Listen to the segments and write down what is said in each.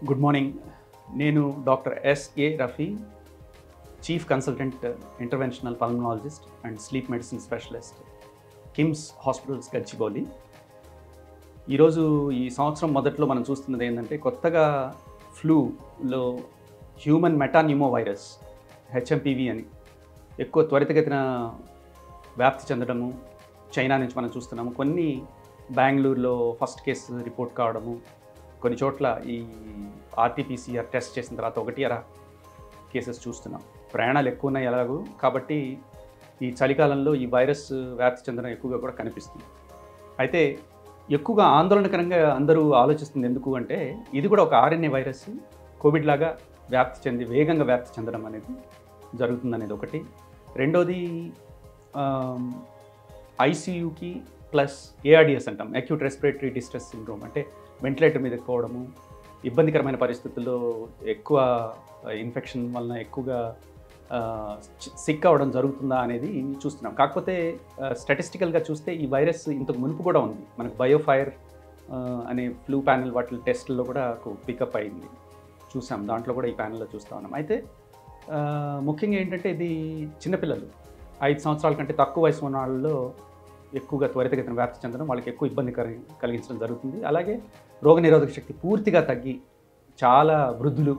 Good morning. నేను doctor S A Rafi, chief consultant interventional pulmonologist and sleep medicine specialist, KIMS hospitals Gachibowli. ఈరోజు ఈ సంవత్సరం మొదట్లో మనం చూస్తున్నది ఏంటంటే, కొత్తగా ఫ్లూలో హ్యూమన్ మెటాన్యూమో వైరస్ హెచ్ఎంపివి అని ఎక్కువ త్వరితగతిన వ్యాప్తి చెందడము చైనా నుంచి మనం చూస్తున్నాము. కొన్ని బెంగళూరులో ఫస్ట్ కేసు రిపోర్ట్ కావడము, కొన్ని చోట్ల ఈ ఆర్టీపీసీఆర్ టెస్ట్ చేసిన తర్వాత 1 కేసెస్ చూస్తున్నాం. ప్రయాణాలు ఎక్కువ ఉన్నాయి ఎలాగూ, కాబట్టి ఈ చలికాలంలో ఈ వైరస్ వ్యాప్తి చెందడం ఎక్కువగా కూడా కనిపిస్తుంది. అయితే ఎక్కువగా ఆందోళనకరంగా అందరూ ఆలోచిస్తుంది ఎందుకు అంటే, ఇది కూడా ఒక ఆర్ఎన్ఏ వైరస్ కోవిడ్ లాగా వ్యాప్తి చెంది వేగంగా వ్యాప్తి చెందడం అనేది జరుగుతుందనేది ఒకటి. రెండోది ఐసీయూకి ప్లస్ ఏఆర్డిఎస్ అంటాం, అక్యూట్ రెస్పిరేటరీ డిస్ట్రెస్ సిండ్రోమ్, అంటే వెంటిలేటర్ మీద పోవడము, ఇబ్బందికరమైన పరిస్థితుల్లో ఎక్కువ ఇన్ఫెక్షన్ వలన ఎక్కువగా సిక్ అవ్వడం జరుగుతుందా అనేది చూస్తున్నాం. కాకపోతే స్టాటిస్టికల్గా చూస్తే ఈ వైరస్ ఇంతకు మునుపు కూడా ఉంది. మనకు బయోఫైర్ అనే ఫ్లూ ప్యానెల్ వాటి టెస్ట్లో కూడా పికప్ అయింది, చూసాం. దాంట్లో కూడా ఈ ప్యానెల్లో చూస్తూ ఉన్నాం. అయితే ముఖ్యంగా ఏంటంటే, ఇది చిన్నపిల్లలు 5 సంవత్సరాల కంటే తక్కువ వయసు ఉన్న వాళ్ళలో ఎక్కువగా త్వరితగతిన వ్యాప్తి చెందడం, వాళ్ళకి ఎక్కువ ఇబ్బంది కలిగించడం జరుగుతుంది. అలాగే రోగనిరోధక శక్తి పూర్తిగా తగ్గి చాలా వృద్ధులు,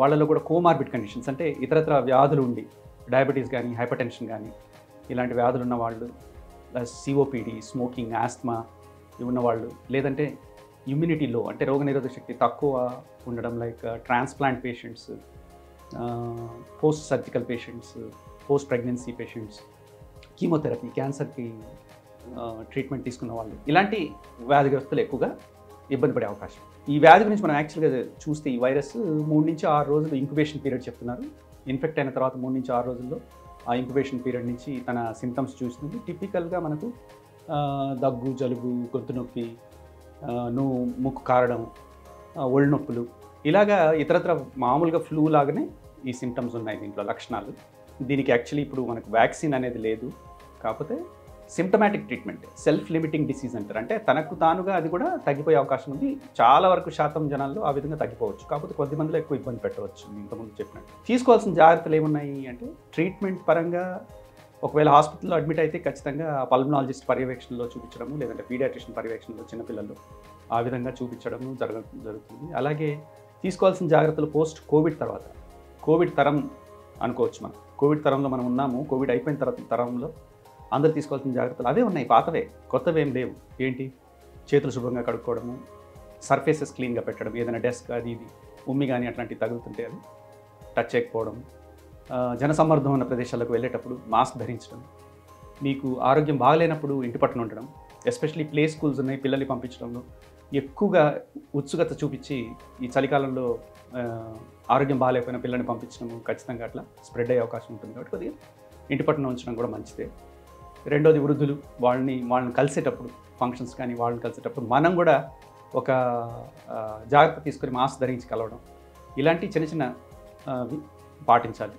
వాళ్ళలో కూడా కోమార్బిడ్ కండిషన్స్, అంటే ఇతరత్ర వ్యాధులు ఉండి, డయాబెటీస్ కానీ హైపర్టెన్షన్ కానీ ఇలాంటి వ్యాధులు ఉన్నవాళ్ళు, సిఓపిడి, స్మోకింగ్, ఆస్మా ఇవి ఉన్నవాళ్ళు, లేదంటే ఇమ్యూనిటీ లో అంటే రోగనిరోధక శక్తి తక్కువ ఉండడం, like transplant patients, post surgical patients, post pregnancy patients, chemotherapy, క్యాన్సర్కి ట్రీట్మెంట్ తీసుకున్న వాళ్ళు, ఇలాంటి వ్యాధిగ్రస్తులు ఎక్కువగా ఇబ్బంది పడే అవకాశం. ఈ వ్యాధి గురించి మనం యాక్చువల్గా చూస్తే, ఈ వైరస్ 3 నుంచి 6 రోజులు ఇంక్యుబేషన్ పీరియడ్ చెప్తున్నారు. ఇన్ఫెక్ట్ అయిన తర్వాత 3 నుంచి 6 రోజుల్లో ఆ ఇంక్యుబేషన్ పీరియడ్ నుంచి తన సిమ్టమ్స్ చూస్తుంది. టిపికల్గా మనకు దగ్గు, జలుబు, గొంతు నొప్పి, ముక్కు కారడం, ఒళ్ళు నొప్పులు, ఇలాగా ఇతరత్ర మామూలుగా ఫ్లూ లాగానే ఈ సిమ్టమ్స్ ఉన్నాయి దీంట్లో లక్షణాలు. దీనికి యాక్చువల్లీ ఇప్పుడు మనకు వ్యాక్సిన్ అనేది లేదు. కాకపోతే symptomatic treatment, self limiting disease అంటారు, అంటే తనకు తానుగా అది కూడా తగ్గిపోయే అవకాశం ఉంది. చాలా వరకు శాతం జనాల్లో ఆ విధంగా తగ్గిపోవచ్చు. కాకపోతే కొద్దిమందిలో ఎక్కువ ఇబ్బంది పెట్టవచ్చు. ఇంతకుముందు చెప్పినట్టు తీసుకోవాల్సిన జాగ్రత్తలు ఏమున్నాయి అంటే, ట్రీట్మెంట్ పరంగా ఒకవేళ హాస్పిటల్లో అడ్మిట్ అయితే ఖచ్చితంగా పల్మనాలజిస్ట్ పర్యవేక్షణలో చూపించడము, లేదంటే పీడియాట్రిషియన్ పర్యవేక్షణలో చిన్నపిల్లలు ఆ విధంగా చూపించడము జరుగుతుంది. అలాగే తీసుకోవాల్సిన జాగ్రత్తలు పోస్ట్ కోవిడ్ తర్వాత, కోవిడ్ తరం అనుకోవచ్చు మనం. కోవిడ్ తరంలో మనం ఉన్నాము. కోవిడ్ అయిపోయిన తర్వాత తరంలో అందరూ తీసుకోవాల్సిన జాగ్రత్తలు అవే ఉన్నాయి, పాతవే, కొత్తవి ఏం లేవు. ఏంటి? చేతులు శుభ్రంగా కడుక్కోవడము, సర్ఫేసెస్ క్లీన్గా పెట్టడం, ఏదైనా డెస్క్ అది ఇది ఉమ్మి కానీ అట్లాంటివి తగులుతుంటే అది టచ్ చేయకపోవడం, జనసమ్మర్దం ఉన్న ప్రదేశాలకు వెళ్ళేటప్పుడు మాస్క్ ధరించడం, మీకు ఆరోగ్యం బాగాలేనప్పుడు ఇంటి పట్టున ఉండడం, ఎస్పెషల్లీ ప్లే స్కూల్స్ ఉన్నాయి, పిల్లల్ని పంపించడంలో ఎక్కువగా ఉత్సుకత చూపించి ఈ చలికాలంలో ఆరోగ్యం బాగాలేకపోయినా పిల్లల్ని పంపించడం ఖచ్చితంగా అట్లా స్ప్రెడ్ అయ్యే అవకాశం ఉంటుంది. కాబట్టి కొద్దిగా ఇంటి పట్టున ఉంచడం కూడా మంచిదే. రెండోది వృద్ధులు, వాళ్ళని కలిసేటప్పుడు, ఫంక్షన్స్ కానీ వాళ్ళని కలిసేటప్పుడు మనం కూడా ఒక జాగ్రత్త తీసుకొని మాస్క్ ధరించి కలవడం, ఇలాంటి చిన్న పాటించాలి.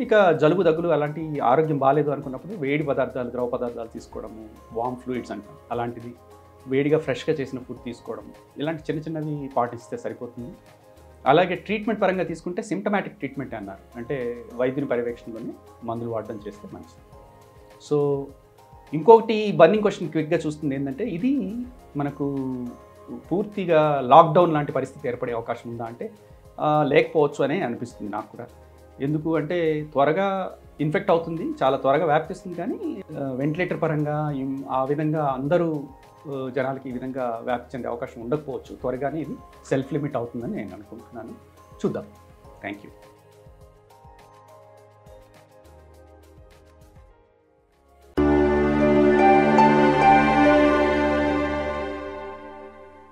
ఇక జలుబు, దగ్గులు అలాంటి ఆరోగ్యం బాగాలేదు అనుకున్నప్పుడు వేడి పదార్థాలు, ద్రవ పదార్థాలు తీసుకోవడము, వామ్ ఫ్లూయిడ్స్ అంటాం, అలాంటిది వేడిగా ఫ్రెష్గా చేసిన ఫుడ్ తీసుకోవడం, ఇలాంటి చిన్నవి పాటిస్తే సరిపోతుంది. అలాగే ట్రీట్మెంట్ పరంగా తీసుకుంటే సిమ్టమాటిక్ ట్రీట్మెంట్ అన్నారు, అంటే వైద్యుని పర్యవేక్షణలోనే మందులు వాడడం చేస్తే మంచిది. సో ఇంకొకటి బర్నింగ్ క్వశ్చన్ క్విక్గా చూస్తుంది ఏంటంటే, ఇది మనకు పూర్తిగా లాక్డౌన్ లాంటి పరిస్థితి ఏర్పడే అవకాశం ఉందా అంటే లేకపోవచ్చు అనే అనిపిస్తుంది నాకు కూడా. ఎందుకు అంటే త్వరగా ఇన్ఫెక్ట్ అవుతుంది, చాలా త్వరగా వ్యాప్తిస్తుంది, కానీ వెంటిలేటర్ పరంగా ఆ విధంగా అందరూ జనాలకి ఈ విధంగా వ్యాప్తి చెందే అవకాశం ఉండకపోవచ్చు. త్వరగానే ఇది సెల్ఫ్ లిమిట్ అవుతుందని నేను అనుకుంటున్నాను. చూద్దాం. Thank you.